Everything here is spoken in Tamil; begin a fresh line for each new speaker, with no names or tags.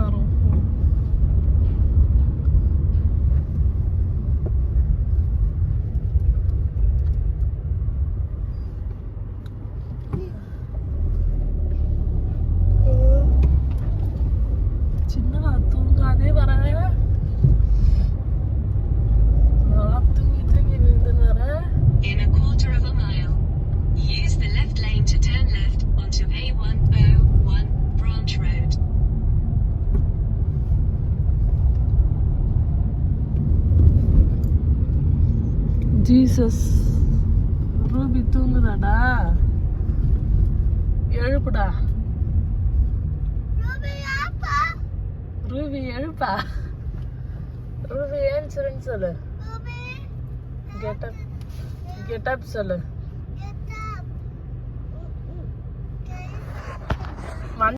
நேரம். சின்னதா தூங்காதே வர தூங்கி விழுந்துன்னு வர.
In a quarter of a mile, use the left lane to turn left onto A101 Branch Road.
Jesus. Ruby தூங்குதாடா, எழுப்புடா. ரூபி எழுப்பா. ரூபி ஏன்ச்சுன்னு சொல்லு. கெட்டப் சொல்லு.